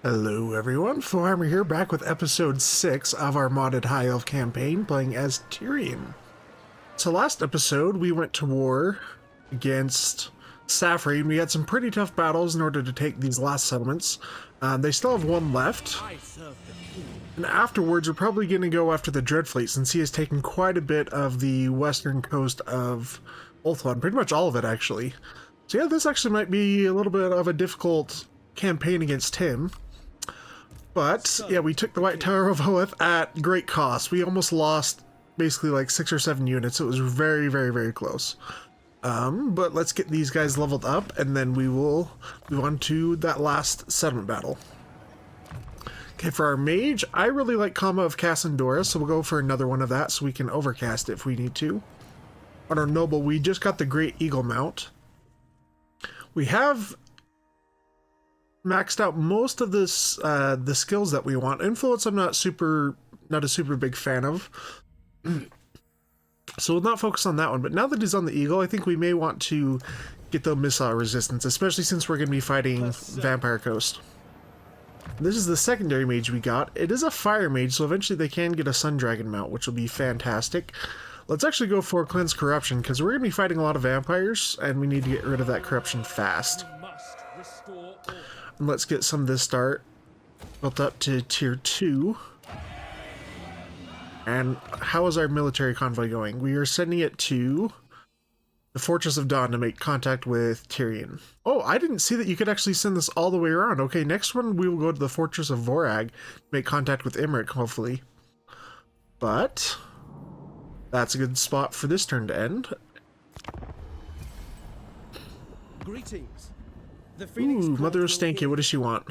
Hello everyone, Warhammer here, back with episode 6 of our modded High Elf campaign, playing as Tyrion. So last episode, we went to war against Safri, and we had some pretty tough battles in order to take these last settlements. They still have one left, and afterwards we're probably going to go after the Dreadfleet, since he has taken quite a bit of the western coast of Ulthuan, pretty much all of it actually. So yeah, this actually might be a little bit of a difficult campaign against him. But, yeah, we took the White Tower of Hoeth at great cost. We almost lost basically like 6 or 7 units. It was very, very, very close. But let's get these guys leveled up, and then we will move on to that last settlement battle. Okay, for our mage, I really like Kama of Cassandora, so we'll go for another one of that so we can overcast it if we need to. On our noble, we just got the Great Eagle mount. We have maxed out most of this the skills that we want. Influence I'm not a super big fan of, so we'll not focus on that one. But now that he's on the Eagle, I think we may want to get the missile resistance, especially since we're going to be fighting Vampire Coast. This is the secondary mage we got. It is a fire mage, so eventually they can get a Sun Dragon mount, which will be fantastic. Let's actually go for Cleanse Corruption, because we're going to be fighting a lot of vampires, and we need to get rid of that corruption fast. And let's get some of this start built up to tier 2. And how is our military convoy going? We are sending it to the Fortress of Dawn to make contact with Tyrion. Oh, I didn't see that you could actually send this all the way around. Okay, next one we will go to the Fortress of Vorag to make contact with Imric, hopefully. But that's a good spot for this turn to end. Greetings. Ooh, Mother of Stanky, what does she want?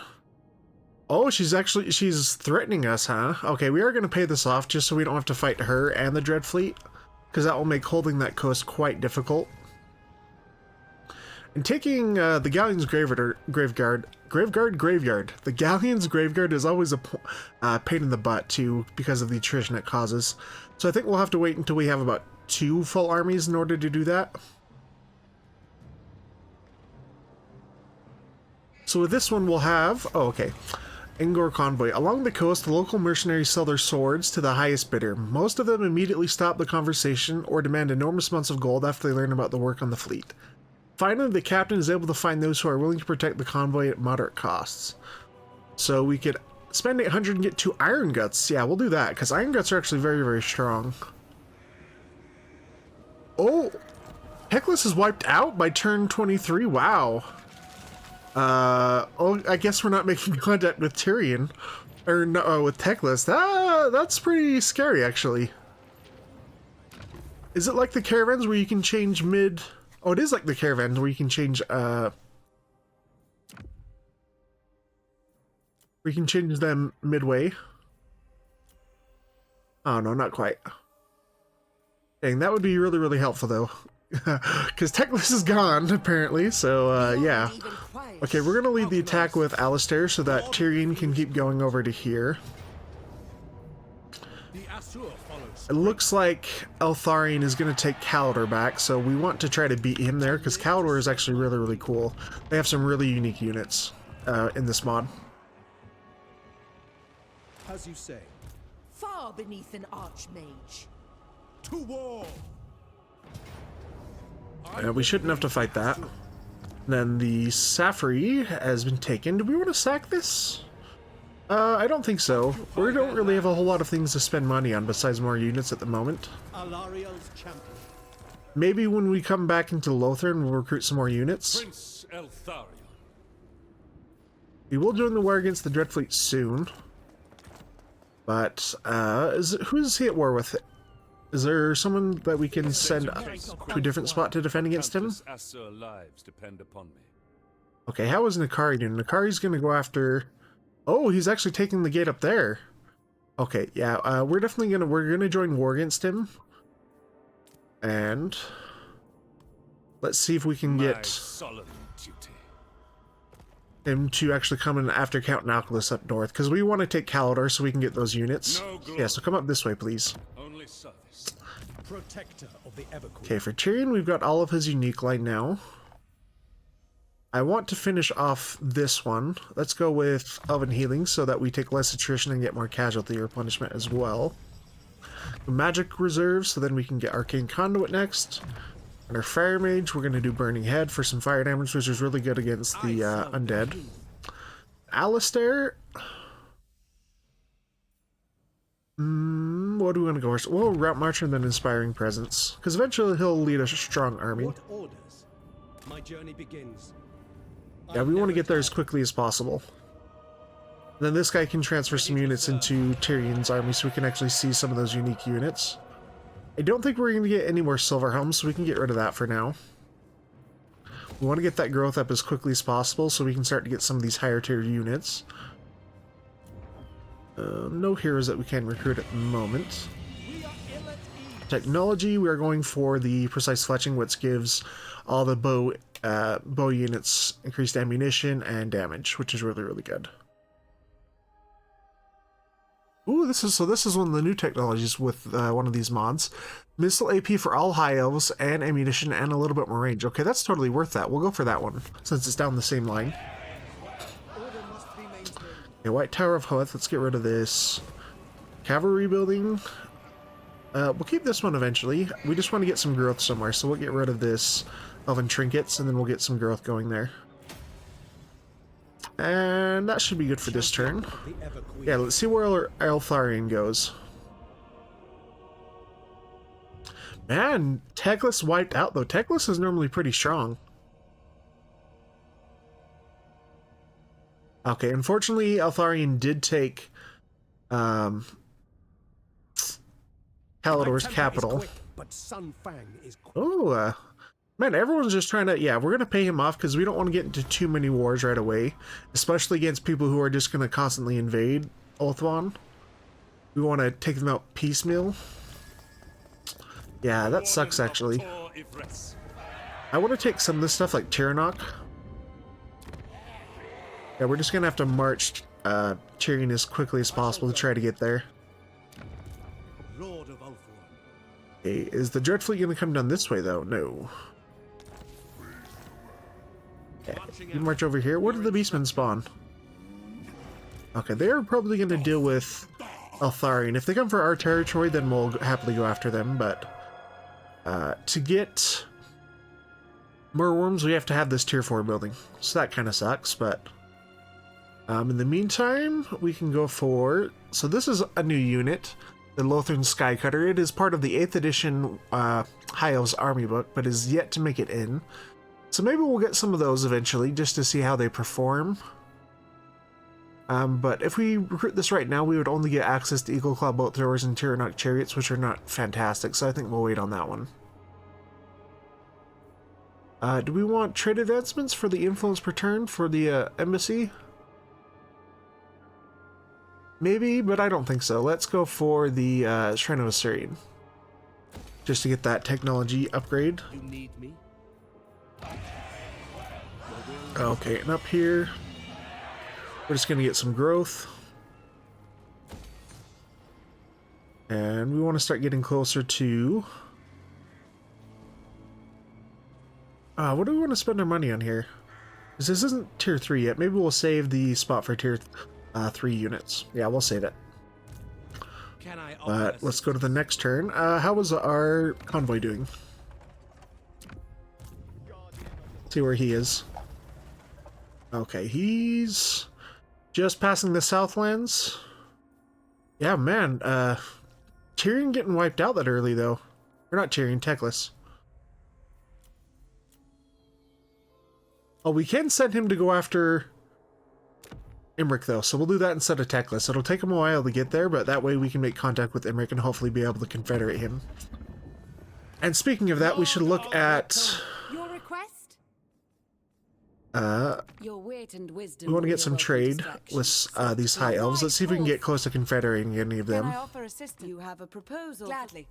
Oh, she's threatening us, huh? Okay, we are going to pay this off just so we don't have to fight her and the Dreadfleet, because that will make holding that coast quite difficult. And taking the Galleon's Graveyard. The Galleon's Graveyard is always a pain in the butt, too, because of the attrition it causes. So I think we'll have to wait until we have about 2 full armies in order to do that. So with this one we'll have, Angor Convoy. Along the coast, the local mercenaries sell their swords to the highest bidder. Most of them immediately stop the conversation or demand enormous amounts of gold after they learn about the work on the fleet. Finally, the captain is able to find those who are willing to protect the convoy at moderate costs. So we could spend 800 and get 2 Iron Guts. Yeah, we'll do that, because Iron Guts are actually very, very strong. Oh! Heckless is wiped out by turn 23. Wow. Oh, I guess we're not making contact with Tyrion, or no, with Teclis. That's pretty scary, actually. Is it like the caravans where you can change mid? Oh, it is like the caravans where you can change, we can change them midway. Oh, no, not quite. Dang, that would be really, really helpful, though. Because Teclis is gone, apparently, so, yeah. Okay, we're going to lead the attack with Alistair so that Tyrion can keep going over to here. It looks like Eltharion is going to take Kalidor back, so we want to try to beat him there, because Kalidor is actually really, really cool. They have some really unique units in this mod. As you say. Far beneath an archmage. To war! We shouldn't have to fight that. Then the Safri has been taken. Do we want to sack this? I don't think so. We don't really have a whole lot of things to spend money on besides more units at the moment. Maybe when we come back into Lothern, we'll recruit some more units. Prince Eltharion. We will join the war against the Dreadfleet soon. But, who's he at war with? Is there someone that we can send to a different spot to defend against him? Asur lives depend upon me. Okay, how is Nakari doing? Nakari's gonna go after... Oh, he's actually taking the gate up there. Okay, yeah, we're gonna join war against him. And let's see if we can get him to actually come in after Count Nalculus up north, because we want to take Kalidor so we can get those units. Yeah, so come up this way, please. Only service. Protector of the Evercore. Okay, for Tyrion, we've got all of his unique line now. I want to finish off this one. Let's go with Elven Healing so that we take less attrition and get more casualty replenishment as well. Magic Reserve, so then we can get Arcane Conduit next. And our Fire Mage, we're going to do Burning Head for some fire damage, which is really good against the undead. Alistair. What do we want to go first? Well, Route Marcher and then Inspiring Presence. Because eventually he'll lead a strong army. What orders? My journey begins. Yeah, we want to get there as quickly as possible. Then this guy can transfer some units into Tyrion's army so we can actually see some of those unique units. I don't think we're going to get any more Silver Helms, so we can get rid of that for now. We want to get that growth up as quickly as possible so we can start to get some of these higher tier units. No heroes that we can recruit at the moment. Technology, we are going for the Precise Fletching, which gives all the bow units increased ammunition and damage, which is really, really good. Ooh, this is one of the new technologies with one of these mods. Missile AP for all High Elves and ammunition and a little bit more range. Okay, that's totally worth that. We'll go for that one, since it's down the same line. Okay, White Tower of Hoeth, let's get rid of this. Cavalry Building. We'll keep this one eventually. We just want to get some growth somewhere, so we'll get rid of this Elven Trinkets, and then we'll get some growth going there. And that should be good for this turn. Yeah, let's see where Eltharion goes. Man, Teclis wiped out though. Teclis is normally pretty strong. Okay, unfortunately, Eltharion did take Kalador's capital. Oh, man, everyone's just trying to... Yeah, we're going to pay him off because we don't want to get into too many wars right away. Especially against people who are just going to constantly invade Ulthuan. We want to take them out piecemeal. Yeah, that sucks actually. I want to take some of this stuff like Tyrannok. Yeah, we're just going to have to march Tyrion as quickly as possible to try to get there. Okay, is the Dread Fleet going to come down this way though? No. Okay, you march over here. Where did the Beastmen spawn? Okay, they're probably going to deal with Eltharion. If they come for our territory, then we'll happily go after them, but to get more worms, we have to have this tier 4 building. So that kind of sucks, but in the meantime, we can go for... So this is a new unit, the Lothern Skycutter. It is part of the 8th edition High Elves army book, but is yet to make it in. So maybe we'll get some of those eventually, just to see how they perform. But if we recruit this right now, we would only get access to Eagle Claw Bolt Throwers and Tyrannok Chariots, which are not fantastic, so I think we'll wait on that one. Do we want trade advancements for the influence per turn for the embassy? Maybe, but I don't think so. Let's go for the Shrine of Asurian. Just to get that technology upgrade. You need me? Okay, and up here, we're just going to get some growth. And we want to start getting closer to... what do we want to spend our money on here? Because this isn't tier 3 yet. Maybe we'll save the spot for tier 3 units. Yeah, we'll save it. But let's go to the next turn. How was our convoy doing? See where he is. Okay, he's just passing the Southlands. Yeah, man. Tyrion getting wiped out that early, though. Or not Tyrion, Teclis. Oh, we can send him to go after Imric, though, so we'll do that instead of Teclis. It'll take him a while to get there, but that way we can make contact with Imric and hopefully be able to confederate him. And speaking of that, we should look at... Your request? Your weight and wisdom. We want to get some trade with these High Elves. Let's see if we can get close to confederating any of them. Can I offer assistance? You have a proposal? Gladly.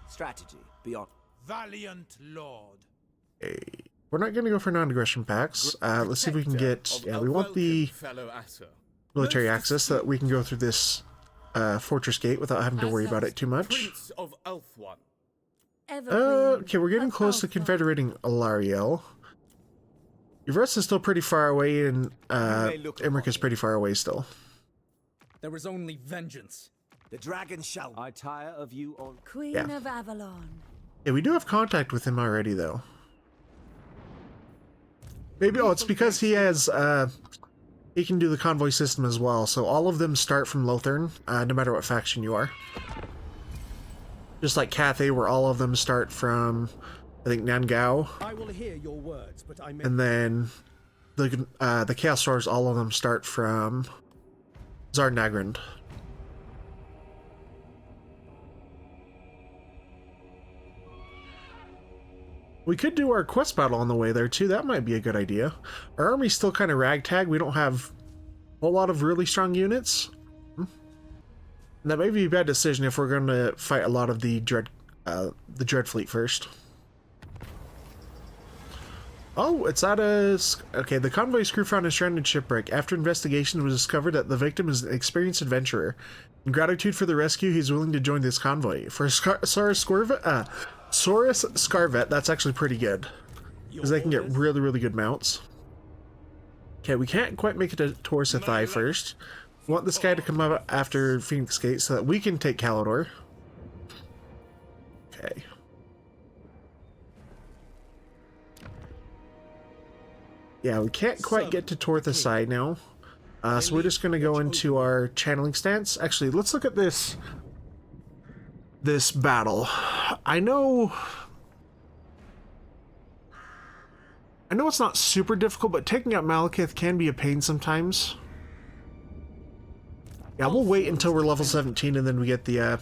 Strategy beyond. Valiant Lord. Okay. We're not going to go for non-aggression packs. Let's see if we can get... Yeah, we want the military access so that we can go through this fortress gate without having to worry about it too much. Okay, we're getting close to confederating Alariel. Yvrus is still pretty far away, and Emmerich is pretty far away still. There is only vengeance. The dragon shall. I tire of you all. Queen Yeah. of Avalon. Yeah, we do have contact with him already, though. Maybe, oh, it's because he has, he can do the convoy system as well, so all of them start from Lothern, no matter what faction you are. Just like Cathay, where all of them start from, I think, Nangao, I will hear your words, but I may and then the Chaos Stars, all of them start from Zarnagrand. We could do our quest battle on the way there too. That might be a good idea. Our army's still kind of ragtag. We don't have a whole lot of really strong units. And that may be a bad decision if we're going to fight a lot of the Dread Fleet first. Oh, it's at a... Okay, the convoy's crew found a stranded shipwreck. After investigation, it was discovered that the victim is an experienced adventurer. In gratitude for the rescue, he's willing to join this convoy. For Saurus Scarvet, that's actually pretty good. Because they can get really, really good mounts. Okay, we can't quite make it to Torsathai first. We want this guy to come up after Phoenix Gate so that we can take Calidor. Okay. Yeah, we can't quite get to Torthasai now. So we're just going to go into our channeling stance. Actually, let's look at this battle. I know it's not super difficult, but taking out Malekith can be a pain sometimes. Yeah, we'll wait until we're level 17 and then we get the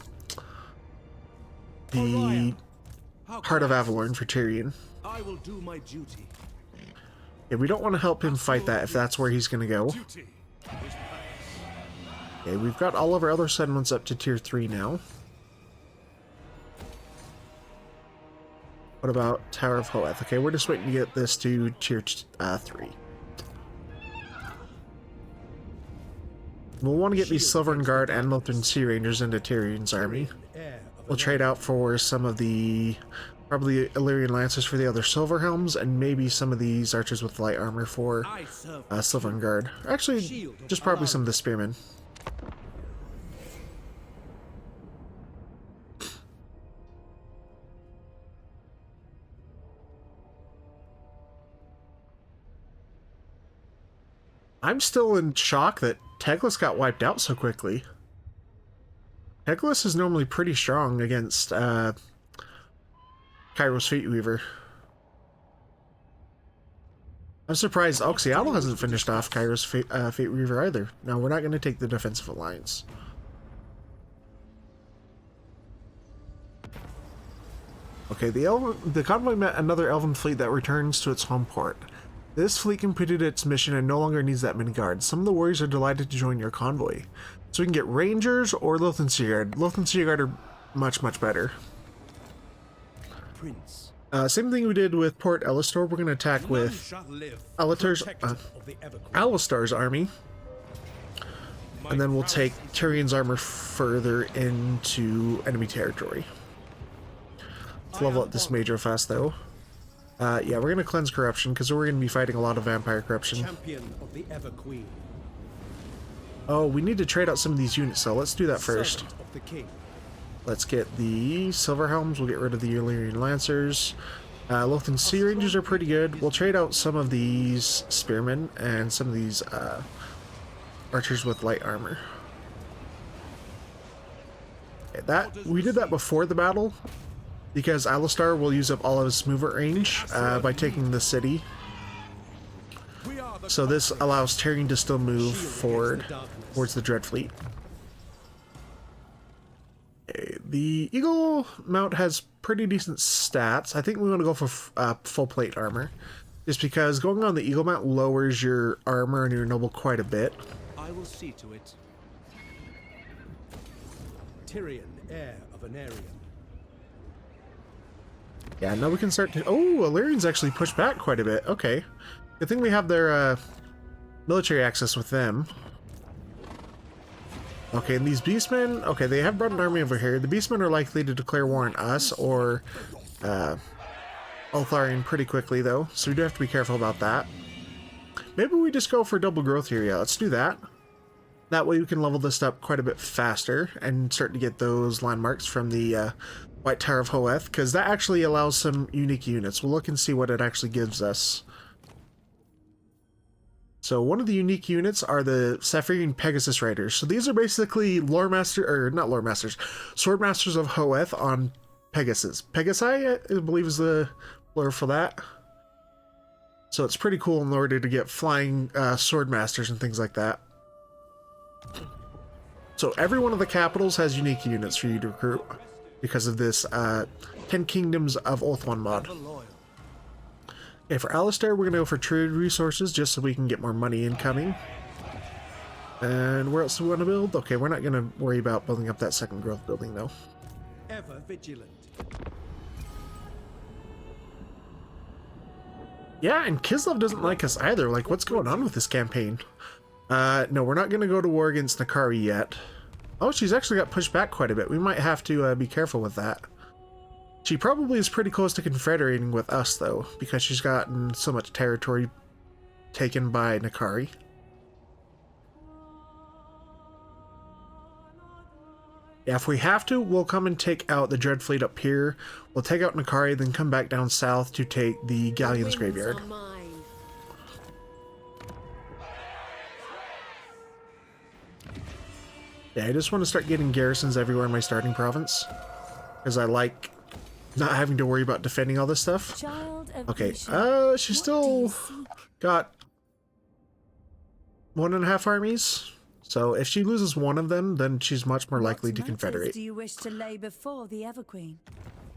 Heart of Avalon for Tyrion. I will do my duty. Yeah, we don't want to help him fight that if that's where he's going to go. Okay, we've got all of our other settlements up to tier 3 now. What about Tower of Hoeth? Okay, we're just waiting to get this to tier 3. We'll want to get these Silvern Guard and Lothern Sea Rangers into Tyrion's army. We'll trade out for some of the... probably Illyrian Lancers for the other Silver Helms, and maybe some of these archers with light armor for Silvern Guard. Actually, just probably some of the Spearmen. I'm still in shock that Teglis got wiped out so quickly. Teglis is normally pretty strong against Kairos Fate Weaver. I'm surprised Oxiatal hasn't finished off Kairos Fate Weaver either. No, we're not going to take the defensive alliance. Okay, the convoy met another elven fleet that returns to its home port. This fleet completed its mission and no longer needs that many guards. Some of the warriors are delighted to join your convoy. So we can get Rangers or Lothian Sea Guard. Lothian Sea Guard are much, much better. Prince. Same thing we did with Port Elistor. We're going to attack with Alistar's army. And then we'll take Tyrion's armor further into enemy territory. Let's level up this Major fast though. Yeah, we're going to cleanse corruption because we're going to be fighting a lot of vampire corruption. Champion of the Ever Queen. Oh, we need to trade out some of these units, so let's do that first. Servant of the King. Let's get the Silver Helms, we'll get rid of the Illyrian Lancers. Lothian Sea Rangers are pretty good. We'll trade out some of these Spearmen and some of these archers with light armor. Okay, we did that before the battle, because Alistar will use up all of his movement range by taking the city. So this allows Tyrion to still move forward towards the Dread Fleet. Okay, the Eagle mount has pretty decent stats. I think we want to go for full plate armor, just because going on the Eagle mount lowers your armor and your noble quite a bit. I will see to it. Tyrion, heir of Anarion. Yeah, now we can start to... Oh, Illyrians actually pushed back quite a bit. Okay. Good thing we have their military access with them. Okay, and these Beastmen... Okay, they have brought an army over here. The Beastmen are likely to declare war on us or Ultharion pretty quickly, though. So we do have to be careful about that. maybe we just go for double growth here. Yeah, let's do that. That way we can level this up quite a bit faster and start to get those landmarks from the White Tower of Hoeth, because that actually allows some unique units. We'll look and see what it actually gives us. So one of the unique units are the Saphirian Pegasus Riders. So these are basically lore master, or not lore masters, sword masters of Hoeth on Pegasus. Pegasi, I believe, is the lore for that. So it's pretty cool in order to get flying sword masters and things like that. So every one of the capitals has unique units for you to recruit because of this 10 Kingdoms of Ulthuan mod. Okay, for Alistair, we're going to go for trade resources just so we can get more money incoming. And where else do we want to build? Okay, we're not going to worry about building up that second growth building, though. Ever vigilant. Yeah, and Kislev doesn't like us either. Like, what's going on with this campaign? No, we're not going to go to war against Nakari yet. Oh, she's actually got pushed back quite a bit. We might have to be careful with that. She probably is pretty close to confederating with us, though, because she's gotten so much territory taken by Nakari. Yeah, if we have to, we'll come and take out the Dread Fleet up here. We'll take out Nakari, then come back down south to take the Galleon's Graveyard. Yeah, I just want to start getting garrisons everywhere in my starting province, because I like not having to worry about defending all this stuff. Okay, she's still got 1.5 armies. So if she loses one of them, then she's much more likely to confederate. Do you wish to lay before the Everqueen?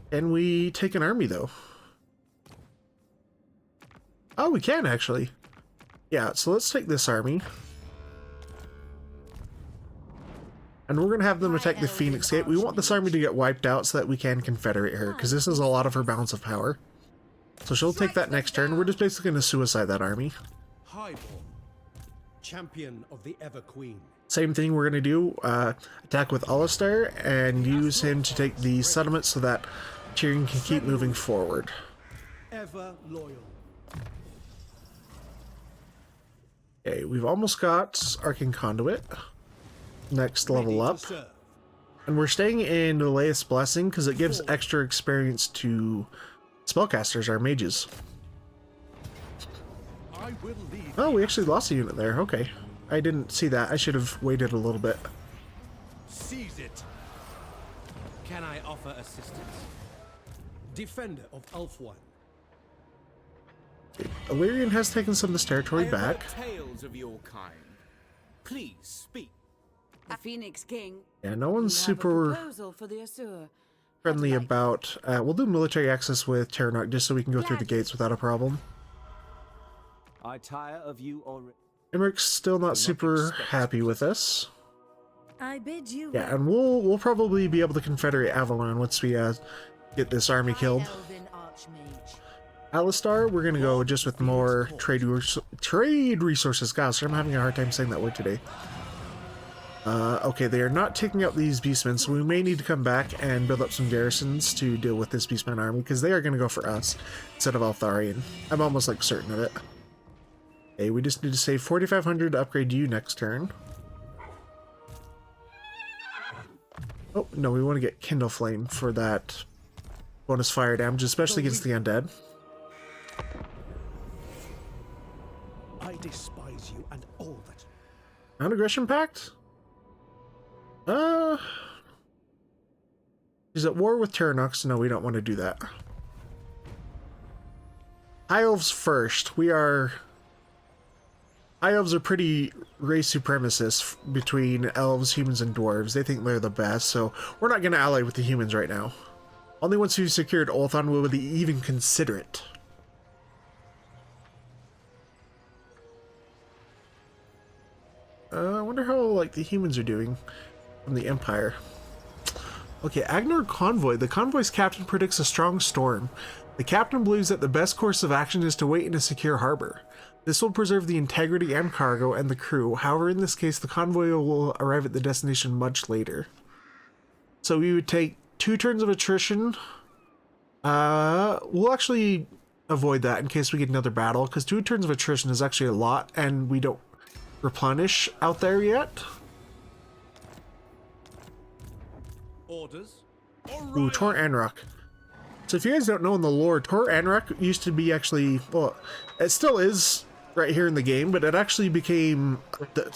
Can we take an army, though? Oh, we can, actually. Yeah, so let's take this army. And we're going to have them attack the Phoenix Gate. We want this army to get wiped out so that we can confederate her, because this is a lot of her balance of power. So she'll take that next turn. We're just basically going to suicide that army. Highborn. Champion of the Ever Queen. Same thing we're going to do. Attack with Alistair and use him to take the settlement so that Tyrion can keep moving forward. Ever loyal. Okay, we've almost got Arcane Conduit. Next level up. And we're staying in Leleus Blessing because it gives extra experience to spellcasters, our mages. Oh, we actually lost a unit there. Okay. I didn't see that. I should have waited a little bit. Seize it. Can I offer assistance? Defender of Ulthuan. Illyrian has taken some of this territory back. Tales of your kind. Please speak. The Phoenix King. Yeah, no one's You have a super proposal for the Asur. friendly I'd like about... we'll do military access with Terranok just so we can go through the gates without a problem. I tire of you already. Emmerich's still not super happy with us. I bid you. Yeah, and we'll probably be able to confederate Avalon once we get this army killed. Alistar, we're gonna go just with more trade resources. Gosh, I'm having a hard time saying that word today. Okay, they are not taking out these beastmen, so we may need to come back and build up some garrisons to deal with this beastman army, because they are gonna go for us instead of Altharian. I'm almost like certain of it. Okay, we just need to save 4,500 to upgrade you next turn. Oh, no, we want to get Kindle Flame for that bonus fire damage, especially against the undead. I despise you and all that. Non-aggression pact? He's at war with Terranux. No, we don't want to do that. High Elves first. High Elves are pretty race supremacists between elves, humans, and dwarves. They think they're the best, so we're not going to ally with the humans right now. Only once we've secured Ulthuan will we even consider it. I wonder how, like, the humans are doing from the Empire. Okay, Agnor Convoy. The convoy's captain predicts a strong storm. The captain believes that the best course of action is to wait in a secure harbor. This will preserve the integrity and cargo and the crew. However, in this case, the convoy will arrive at the destination much later. So we would take 2 turns of attrition. We'll actually avoid that in case we get another battle, because 2 turns of attrition is actually a lot, and we don't replenish out there yet. Orders. Ooh, Tor Anrok. So if you guys don't know in the lore, Tor Anrok used to be actually, well, it still is right here in the game, but it actually became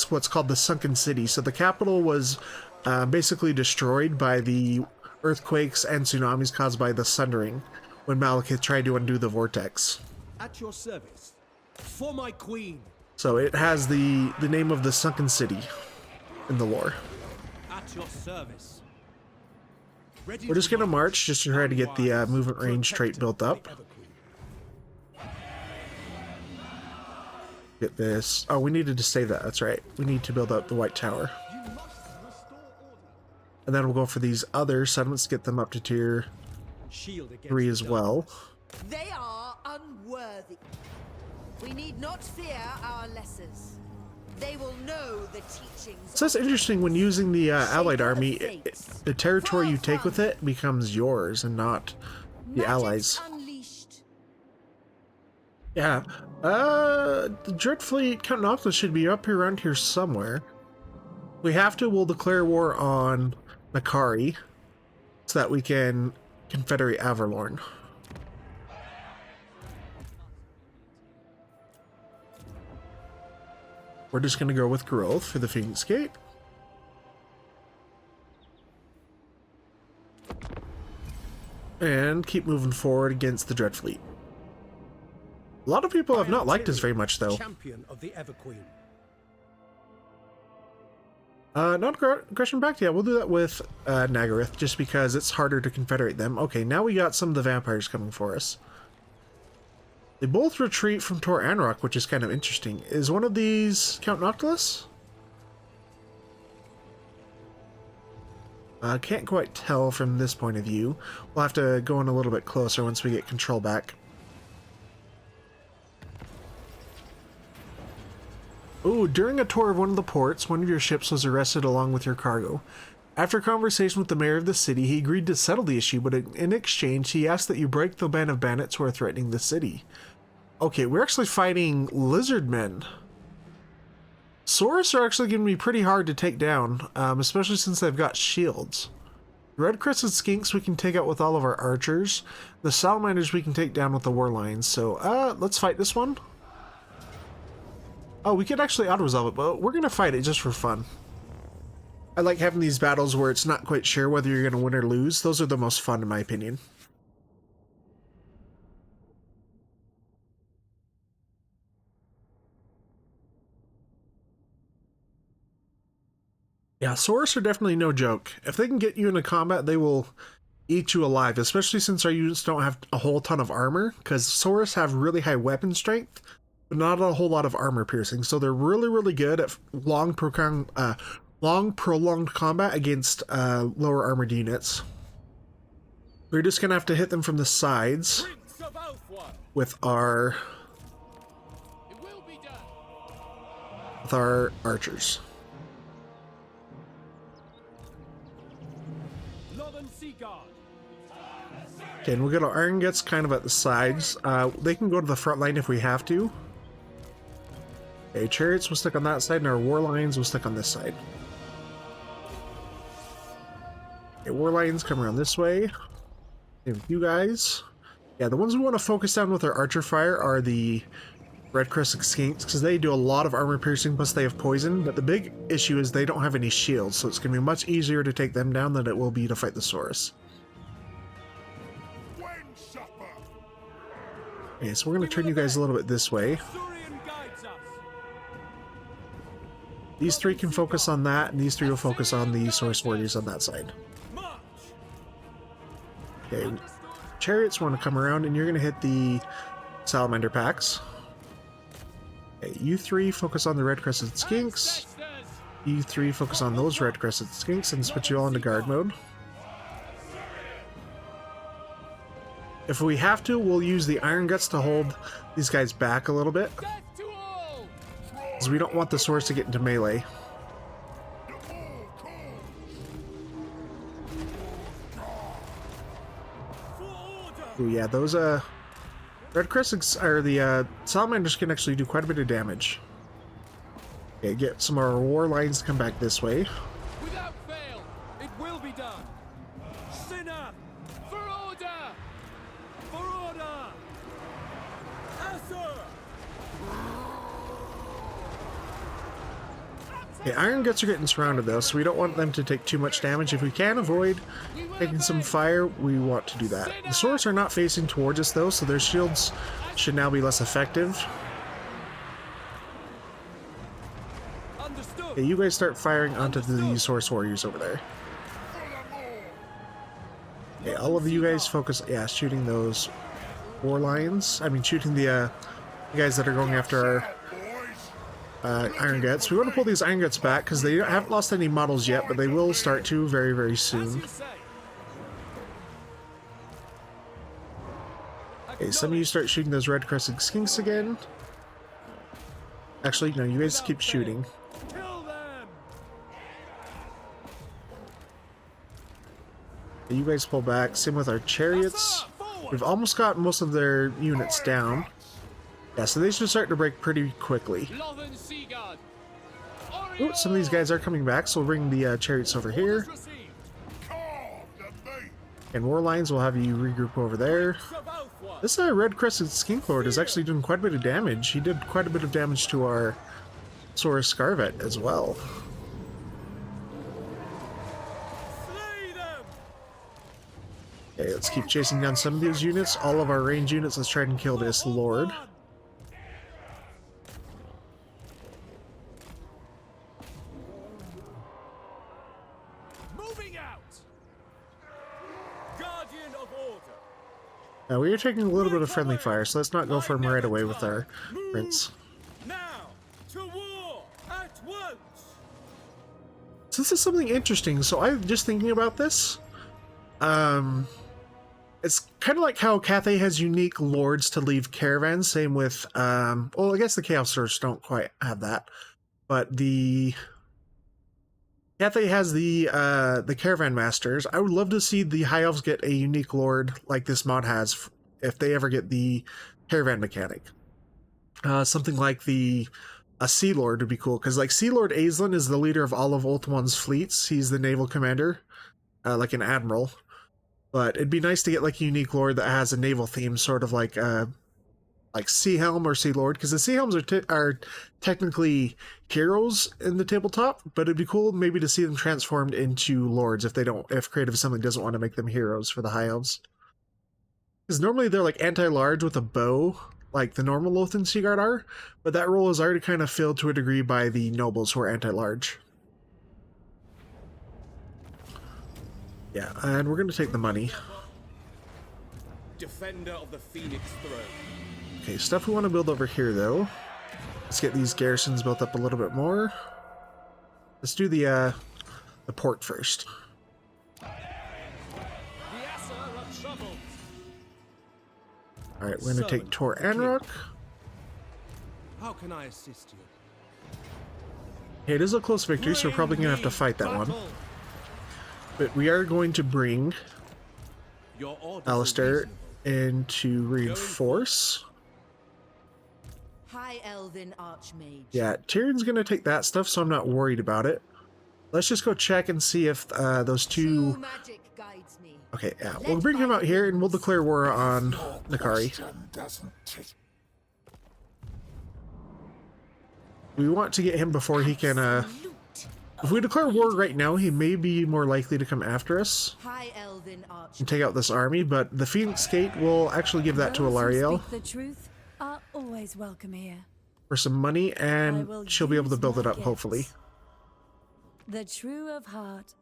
what's called the Sunken City. So the capital was basically destroyed by the earthquakes and tsunamis caused by the Sundering when Malekith tried to undo the vortex. At your service. For my queen. So it has the name of the Sunken City in the lore. At your service. Ready We're just gonna march just to try to get the movement range trait built up. Get this. Oh, we needed to save that. That's right. We need to build up the White Tower. And then we'll go for these other settlements, get them up to tier 3 as well. They are unworthy. We need not fear our lessers. They will know the teachings. So that's interesting. When using the allied army, the territory you take with it becomes yours and not the allies. Unleashed. Yeah. The Dread Fleet, Count Noctis should be up here around here somewhere. If we have to, we'll declare war on Nakari so that we can confederate Averlorn. We're just going to go with growth for the Phoenix Gate. And keep moving forward against the Dread Fleet. A lot of people have not liked us very much, though. Champion of the Everqueen. Not aggression back. Yeah, we'll do that with Nagaroth, just because it's harder to confederate them. Okay, now we got some of the vampires coming for us. They both retreat from Tor Anrok, which is kind of interesting. Is one of these Count Noctilus? Can't quite tell from this point of view. We'll have to go in a little bit closer once we get control back. Ooh, during a tour of one of the ports, one of your ships was arrested along with your cargo. After conversation with the mayor of the city, he agreed to settle the issue, but in exchange, he asked that you break the band of bandits who are threatening the city. Okay, we're actually fighting lizard men. Saurus are actually going to be pretty hard to take down, especially since they've got shields. Red Crested Skinks we can take out with all of our archers. The Salamanders we can take down with the War Lions. So, let's fight this one. Oh, we could actually auto-resolve it, but we're going to fight it just for fun. I like having these battles where it's not quite sure whether you're going to win or lose. Those are the most fun, in my opinion. Yeah, Saurus are definitely no joke. If they can get you into combat, they will eat you alive, especially since our units don't have a whole ton of armor, because Saurus have really high weapon strength, but not a whole lot of armor piercing, so they're really, really good at long prolonged combat against lower armored units. We're just gonna have to hit them from the sides with our archers. Okay, and we'll get our Iron Guts kind of at the sides. They can go to the front line if we have to. Okay, Chariots will stick on that side, and our War Lions will stick on this side. Okay, War Lions come around this way. Same with you guys. Yeah, the ones we want to focus on with our Archer Fire are the Red Crested Skinks, because they do a lot of armor piercing, plus they have poison, but the big issue is they don't have any shields, so it's going to be much easier to take them down than it will be to fight the Saurus. Okay, so we're going to turn you guys a little bit this way. These three can focus on that, and these three will focus on the Source Warriors on that side. Okay, Chariots want to come around, and you're going to hit the Salamander packs. Okay, you three focus on the Red Crested Skinks. You three focus on those Red Crested Skinks, and switch you all into guard mode. If we have to, we'll use the Iron Guts to hold these guys back a little bit, because we don't want the swords to get into melee. Ooh, yeah, those Red Crescents, or the Salamanders can actually do quite a bit of damage. Okay, get some of our war lines to come back this way. Without fail, it will be done. Sinner, for order! For order! Asur! Okay, Iron Guts are getting surrounded though, so we don't want them to take too much damage. If we can avoid taking some fire, we want to do that. The swords are not facing towards us though, so their shields should now be less effective. Understood. Okay, you guys start firing onto the Source Warriors over there. Okay, all of you guys focus, yeah, shooting those war lions. I mean, shooting the guys that are going after our Iron Guts. We want to pull these Iron Guts back because they haven't lost any models yet, but they will start to very, very soon. Okay, some of you start shooting those red crested skinks again. Actually, no, you guys keep shooting. Kill them. You guys pull back. Same with our chariots. We've almost got most of their units down. Yeah, so they should start to break pretty quickly. Ooh, some of these guys are coming back, so we'll bring the chariots over here. And war lines will have you regroup over there. This red crested skink lord is actually doing quite a bit of damage. He did quite a bit of damage to our Saurus Scarvet as well. Okay, let's keep chasing down some of these units. All of our range units, let's try and kill this lord. Moving out. Guardian of order. Now we are taking a little bit of friendly fire, so let's not go for him right away with our prince. Now to war at once. So this is something interesting. So I'm just thinking about this. It's kind of like how Cathay has unique lords to leave caravans. Same with, well, I guess the Chaos Source don't quite have that, but the Cathay has the Caravan Masters. I would love to see the High Elves get a unique lord like this mod has if they ever get the Caravan mechanic. Something like a Sea Lord would be cool, because like Sea Lord Aislan is the leader of all of Ulthuan's fleets. He's the naval commander, like an admiral. But it'd be nice to get like a unique lord that has a naval theme, sort of like Sea Helm or Sea Lord, because the Sea Helms are technically heroes in the tabletop, but it'd be cool maybe to see them transformed into lords if Creative Assembly doesn't want to make them heroes for the High Elves. Because normally they're like anti-large with a bow, like the normal Lothian Sea Guard are, but that role is already kind of filled to a degree by the nobles who are anti-large. Yeah, and we're going to take the money. Defender of the Phoenix throne. Okay, stuff we want to build over here, though. Let's get these garrisons built up a little bit more. Let's do the port first. Alright, we're going to take Tor Anrock. How can I assist you? Okay, it is a close victory, so we're probably going to have to fight that one. But we are going to bring Alistair in to reinforce. High Elven Archmage. Yeah, Tyrion's going to take that stuff, so I'm not worried about it. Let's just go check and see if those two... True magic guides me. Okay, yeah, we'll bring him out here and we'll declare war on Nakari. We want to get him before he can... If we declare war right now, he may be more likely to come after us High Elven Archmage. and take out this army, but the Phoenix Gate will actually give that to Those who Alarielle speak the truth are always welcome here. for some money, I and will she'll be able to use build my it up, gifts. hopefully. The true of heart.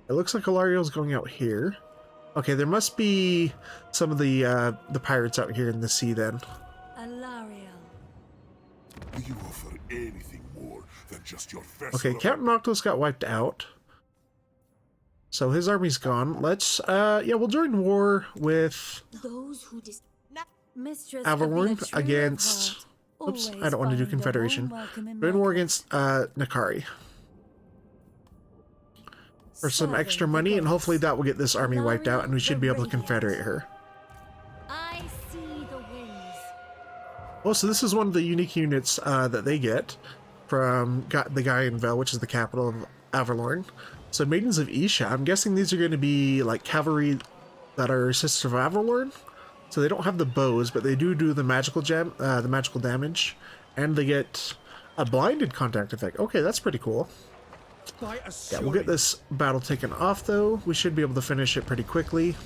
It looks like Alarielle's going out here. Okay, there must be some of the pirates out here in the sea then. Alariel. Do you offer anything more than just your vessel? Okay, Captain Noctis got wiped out. So his army's gone. Let's, yeah, we'll join war with Those who Mistress Avalorn of the true of against... heart, Oops, I always don't want to do find a Confederation. warm welcome in Join my war court. against Nakari. For some Serving extra the money, and gods. hopefully that will get this army wiped out, and we should be able to Radiant. confederate her. I Oh, so this is one of the unique units that they get from the guy in Vel, which is the capital of Avalorn. So Maidens of Isha, I'm guessing these are going to be like cavalry that are sisters of Avalorn. So they don't have the bows, but they do the magical damage, and they get a blinded contact effect. Okay, that's pretty cool. Yeah, we'll get this battle taken off though. We should be able to finish it pretty quickly.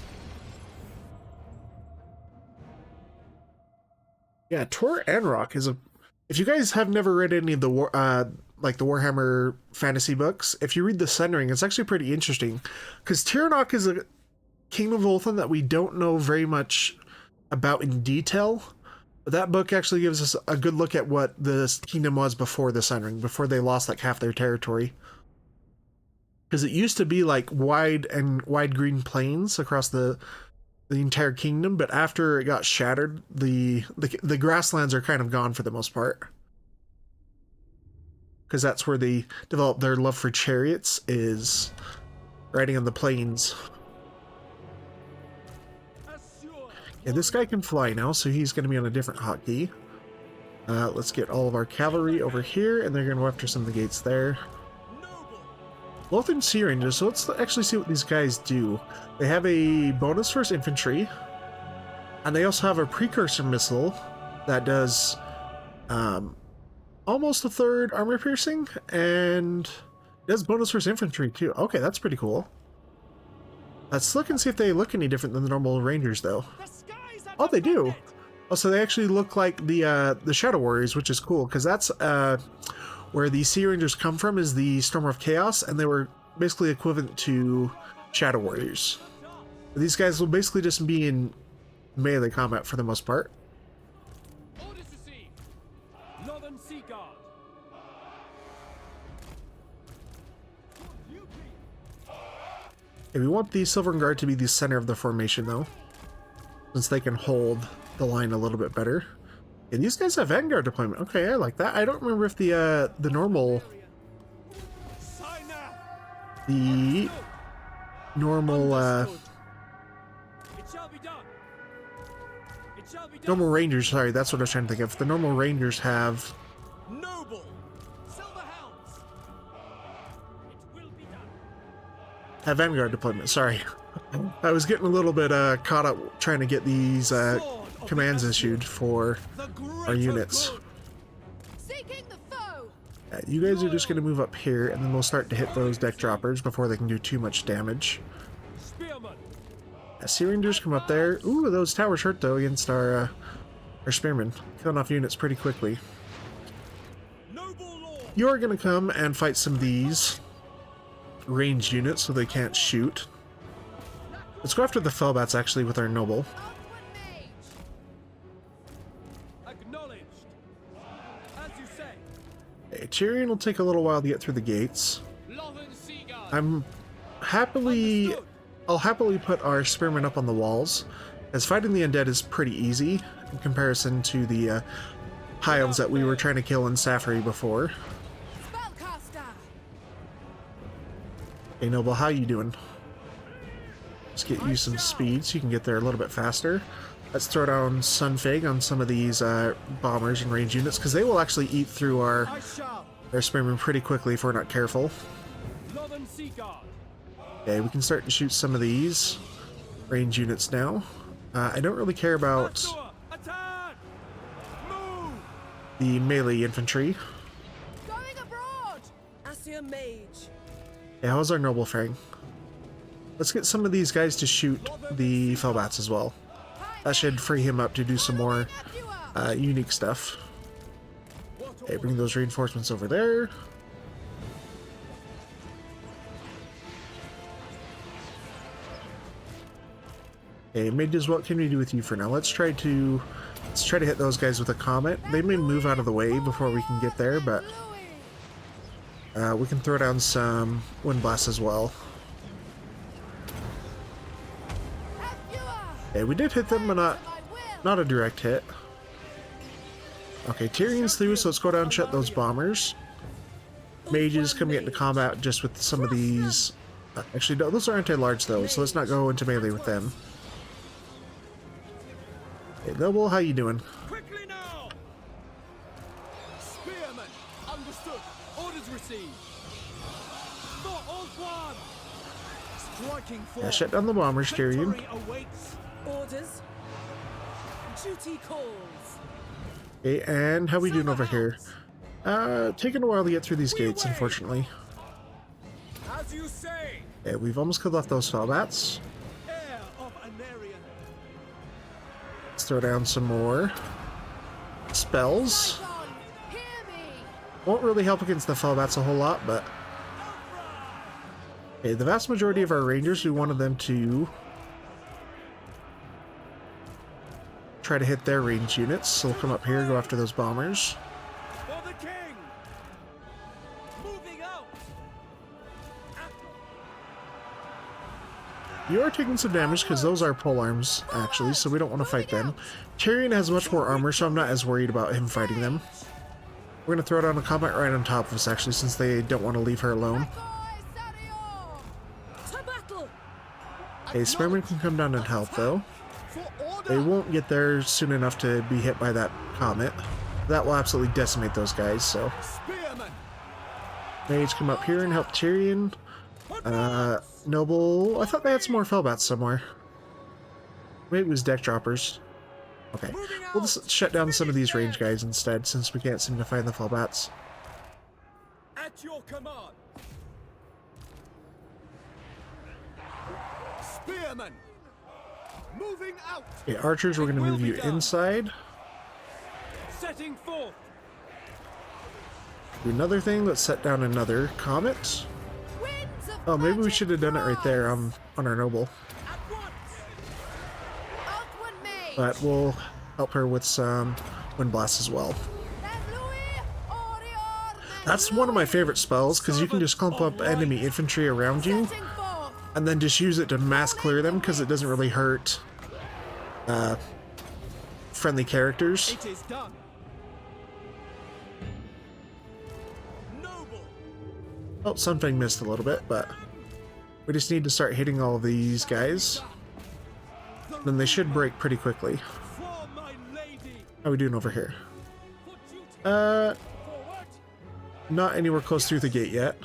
Yeah, Tor Anrock is a... If you guys have never read any of the like the Warhammer fantasy books, if you read the Sun Ring, it's actually pretty interesting. Because Tiranock is a Kingdom of Ulthuan that we don't know very much about in detail. But that book actually gives us a good look at what the kingdom was before the Sun Ring, before they lost like half their territory. Because it used to be like wide green plains across the entire kingdom, but after it got shattered, the grasslands are kind of gone for the most part. Because that's where they developed their love for chariots, is riding on the plains. Yeah, this guy can fly now, so he's going to be on a different hotkey. Let's get all of our cavalry over here, and they're going to go after some of the gates there. Lothern Sea Rangers, so let's actually see what these guys do. They have a bonus for his infantry, and they also have a precursor missile that does almost a third armor piercing, and does bonus for his infantry too. Okay, that's pretty cool. Let's look and see if they look any different than the normal Rangers, though. Oh, they do. Oh, so they actually look like the Shadow Warriors, which is cool, because that's where the Sea Rangers come from, is the Stormer of Chaos, and they were basically equivalent to Shadow Warriors. These guys will basically just be in melee combat for the most part. Orders received. Northern Sea Guard. Okay, we want the Silvern Guard to be the center of the formation, though, since they can hold the line a little bit better. And these guys have Vanguard deployment. Okay, I like that. I don't remember if the normal normal Rangers, sorry, that's what I was trying to think of. The normal Rangers have Noble Silver Helms. It will be done. have Vanguard deployment, sorry. I was getting a little bit caught up trying to get these commands issued for our units. Yeah, you guys are just going to move up here, and then we'll start to hit those deck droppers before they can do too much damage. Sea Rangers come up there. Ooh, those towers hurt though against our spearmen. Killing off units pretty quickly. You're going to come and fight some of these ranged units so they can't shoot. Let's go after the Fellbats actually with our noble. Okay, Tyrion will take a little while to get through the gates. I'll happily put our spearmen up on the walls, as fighting the undead is pretty easy in comparison to the High Elves that we were trying to kill in Safari before. Hey Noble, how you doing? Let's get you some speed so you can get there a little bit faster. Let's throw down Sunfig on some of these bombers and range units, because they will actually eat through our spearmen pretty quickly if we're not careful. Okay, we can start to shoot some of these range units now. I don't really care about the melee infantry. Asur Mage. Yeah, how's our noble faring? Let's get some of these guys to shoot the Fellbats as well. That should free him up to do some more unique stuff. Okay, bring those reinforcements over there. Okay, Mages, what can we do with you for now? Let's try to hit those guys with a comet. They may move out of the way before we can get there, but we can throw down some wind blasts as well. Okay, we did hit them, but not a direct hit. Okay, Tyrion's through, so let's go down and shut those bombers. Mages come get into combat just with some of these. Actually, no, those are anti-large though, so let's not go into melee with them. Hey, Noble, how you doing? Orders received. For Old One. Striking Yeah, force. shut down the bombers, Tyrion. Victory awaits. Orders. Duty calls. Okay, and how we doing over here? Taking a while to get through these gates, unfortunately. As you say. Okay, we've almost killed off those Felbats. Heir of Anarian. Let's throw down some more spells. Scython, hear me! Won't really help against the Felbats a whole lot, but... Okay, the vast majority of our Rangers, we wanted them to try to hit their range units, so we'll come up here, go after those bombers. For the king. Moving out. You are taking some damage because those are pole arms, actually, so we don't want to fight them. Tyrion has much more armor, so I'm not as worried about him fighting them. We're going to throw down a combat right on top of us, actually, since they don't want to leave her alone. To battle. Okay, Spearman can come down and help, though. They won't get there soon enough to be hit by that comet. That will absolutely decimate those guys, so... Spearman. Mage, come up here and help Tyrion. Noble... I thought they had some more Felbats somewhere. Maybe it was deck droppers. Okay, we'll just shut down some of these range guys instead, since we can't seem to find the Felbats. At your command. Spearman. Moving out. Okay, archers, we're going to move you inside. Setting forth. Do another thing, let's set down another comet. Winds of Oh, maybe we magic should have done it right there rise. on our noble. At once. Outward mage. But we'll help her with some wind blasts as well. That's one of my favorite spells, because you can just clump up enemy infantry around you, and then just use it to mass clear them, because it doesn't really hurt friendly characters. It is done. Noble. Oh, something missed a little bit, but we just need to start hitting all of these guys. Then they should break pretty quickly. For my lady. How are we doing over here? For duty. Uh, Forward. not anywhere close through the gate yet.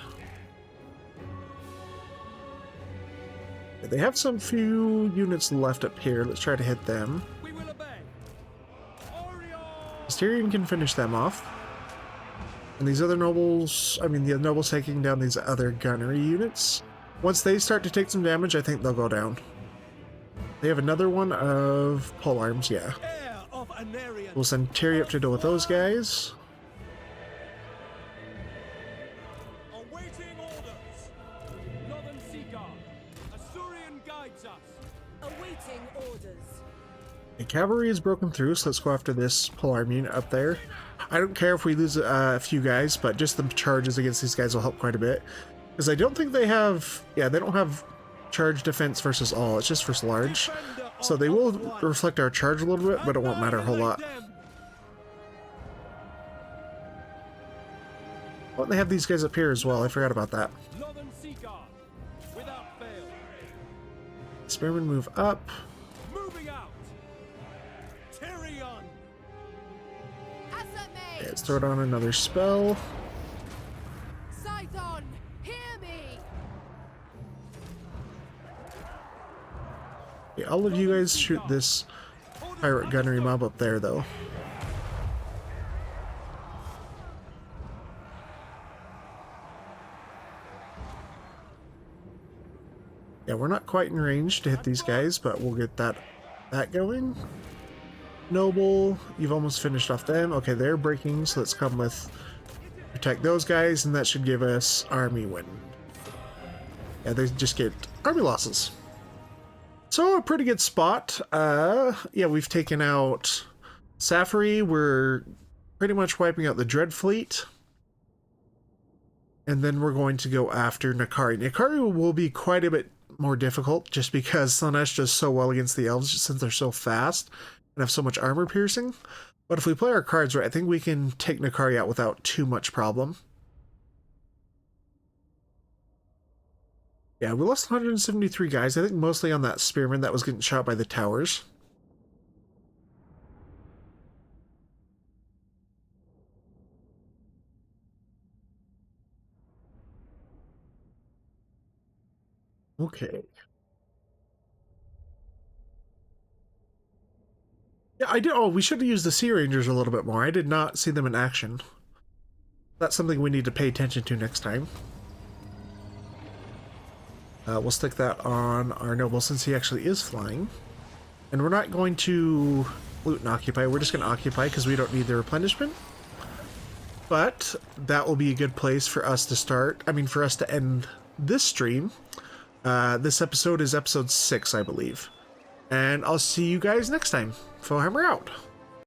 They have some few units left up here. Let's try to hit them. We will obey. Orion. Tyrion can finish them off. And these other nobles, I mean the nobles taking down these other gunnery units. Once they start to take some damage, I think they'll go down. They have another one of pole arms, yeah. Heir of Anarian. We'll send Tyrion up to deal with those guys. Awaiting orders. Northern Sea Guard. Asurian guides us. Awaiting orders. The cavalry is broken through, so let's go after this pole arm unit up there. I don't care if we lose a few guys, but just the charges against these guys will help quite a bit. Because I don't think they have... Yeah, they don't have charge defense versus all. It's just versus large. So they will reflect our charge a little bit, but it won't matter a whole lot. Oh, they have these guys up here as well. I forgot about that. Northern Sea Guard. Without fail. Spearmen move up. Moving out. Tyrion. As a mage. Okay, let's throw down another spell. Scython, hear me. Okay, all of you guys shoot this pirate gunnery mob up there, though. Yeah, we're not quite in range to hit these guys, but we'll get that going. Noble, you've almost finished off them. Okay, they're breaking, so let's come with protect those guys, and that should give us army win. Yeah, they just get army losses. So a pretty good spot. Yeah, we've taken out Safari. We're pretty much wiping out the Dread Fleet. And then we're going to go after Nakari. Nakari will be quite a bit more difficult just because Slanesh does so well against the elves since they're so fast and have so much armor piercing. But if we play our cards right, I think we can take Nakari out without too much problem. Yeah, we lost 173 guys, I think mostly on that spearman that was getting shot by the towers. Okay. Yeah, I did. Oh, we should have used the Sea Rangers a little bit more. I did not see them in action. That's something we need to pay attention to next time. We'll stick that on our noble since he actually is flying. And we're not going to loot and occupy. We're just going to occupy because we don't need the replenishment. But that will be a good place for us to start. I mean, for us to end this stream. This episode is episode 6, I believe. And I'll see you guys next time. Warhammer out.